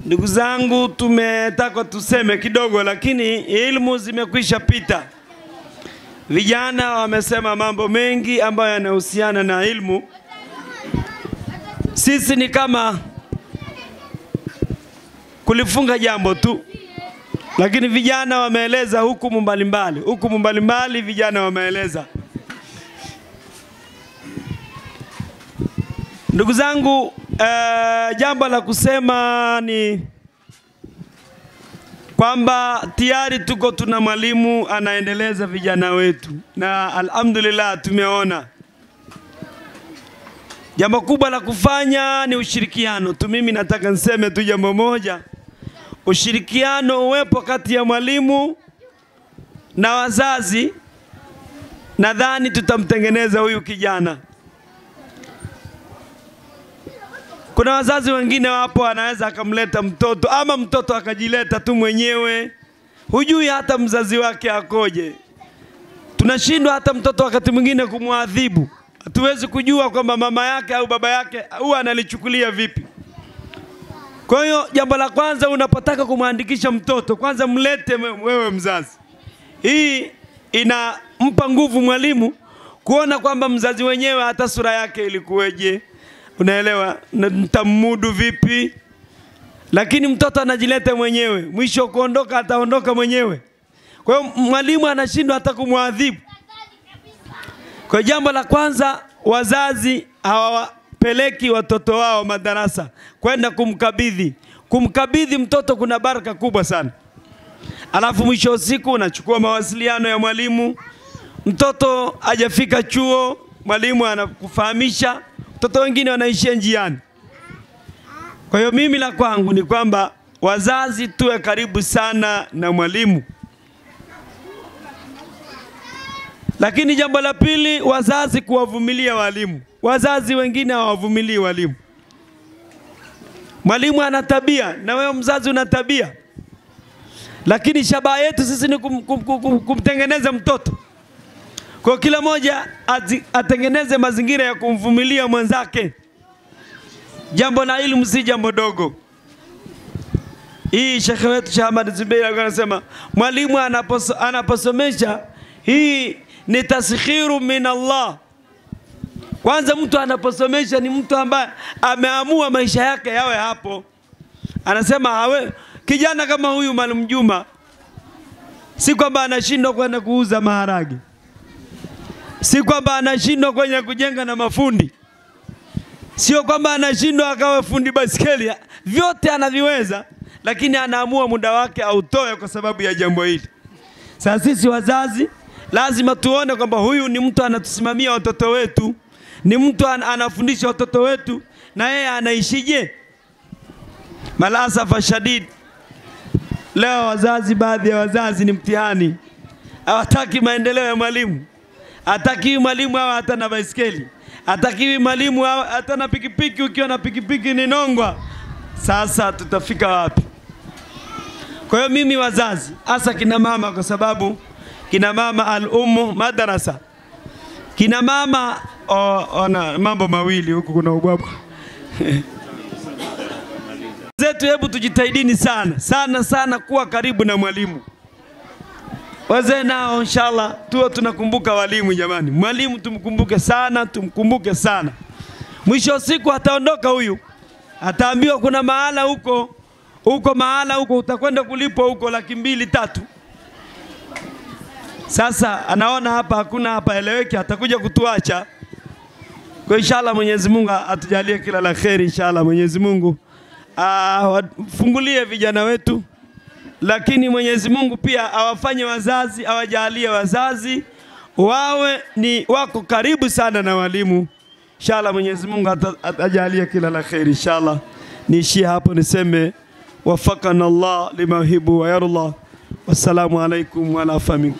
Ndugu zangu, tumetaka tuseme kidogo, lakini elimu zimekwisha pita. Vijana wamesema mambo mengi ambayo yanahusiana na elimu. Sisi ni kama kulifunga jambo tu, lakini vijana wameeleza hukumu mbalimbali, vijana wameeleza. Ndugu zangu, jambo la kusema ni kwamba tayari tuna mwalimu anaendeleza vijana wetu, na alhamdulillah tumeona. Jambo kubwa la kufanya ni ushirikiano tu. Mimi nataka niseme tu jambo moja, ushirikiano uwepo kati ya mwalimu na wazazi. Nadhani tutamtengeneza huyu kijana. Kuna wazazi wengine wapo anaweza akamleta mtoto, ama mtoto akajileta tu mwenyewe, hujui hata mzazi wake akoje. Tunashindwa hata mtoto wakati mwingine kumwadhibu. Hatuwezi kujua kwamba mama yake au baba yake huwa analichukulia vipi. Kwa hiyo jambo la kwanza, unapotaka kumwandikisha mtoto, kwanza mlete wewe mzazi. Hii inampa nguvu mwalimu kuona kwamba mzazi wenyewe hata sura yake ilikuweje, unaelewa, nitamudu vipi. Lakini mtoto anajileta mwenyewe, mwisho kuondoka ataondoka mwenyewe. Kwa hiyo mwalimu anashindwa hata kumwadhibu. Kwa jambo la kwanza, wazazi hawapeleki watoto wao madarasa kwenda kumkabidhi mtoto. Kuna baraka kubwa sana. Alafu mwisho siku unachukua mawasiliano ya mwalimu. Mtoto hajafika chuo, mwalimu anakufahamisha. Mtoto wengine wanaishia njiani. Kwa hiyo mimi la kwangu ni kwamba wazazi tuwe karibu sana na mwalimu. Lakini jambo la pili, wazazi kuwavumilia walimu. Wazazi wengine hawavumilii walimu. Mwalimu ana tabia na wewe mzazi una tabia. Lakini shabaha yetu sisi ni kumtengeneza mtoto. Kwa kila moja atengeneze mazingira ya kumvumilia mwenzake. Jambo la elimu si jambo dogo. Hii Sheikh wetu Sheikh Ahmad Zubeir anasema mwalimu anaposomesha, hii ni taskhiru min Allah. Kwanza mtu anaposomesha ni mtu ambaye ameamua maisha yake yawe hapo. Anasema kijana kama huyu Mwalimu Juma, si kwamba anashindwa kwenda kuuza maharage, si kwamba anashindwa kwenye kujenga na mafundi, sio kwamba anashindwa akawa fundi basikeli. Vyote anaviweza, lakini anaamua muda wake autoe kwa sababu ya jambo hili. Sasa sisi wazazi lazima tuone kwamba huyu ni mtu anatusimamia watoto wetu, ni mtu anafundisha watoto wetu, na yeye anaishije. Malasafa shadid, leo wazazi, baadhi ya wazazi ni mtihani. Hawataki maendeleo ya mwalimu. Hataki mwalimu awe hata na baisikeli. Hataki mwalimu awe hata na pikipiki. Ukiwa na pikipiki ni nongwa. Sasa tutafika wapi? Kwa hiyo mimi wazazi, hasa kina mama, kwa sababu kina mama al-ummu madrasa. Kina mama ona mambo mawili huku, kuna ubwabwa. Zetu, hebu tujitahidini sana kuwa karibu na mwalimu. Wazee nao inshallah tuwe tunakumbuka walimu jamani. Mwalimu tumkumbuke sana. Mwisho siku ataondoka huyu, ataambiwa kuna mahala huko utakwenda kulipwa huko 200,000-300,000. Sasa anaona hapa eleweki, atakuja kutuacha. Kwa inshallah Mwenyezi Mungu atujalie kila la kheri. Inshallah Mwenyezi Mungu awafungulie vijana wetu, lakini Mwenyezi Mungu pia awafanye wazazi, awajalie wazazi wako karibu sana na walimu. Inshallah Mwenyezi Mungu atajalie kila la kheri. Inshallah niishie hapo, niseme wafakana Allah lima yuhibbu wa yarda. Wassalamu alaikum wa ala fahmikum.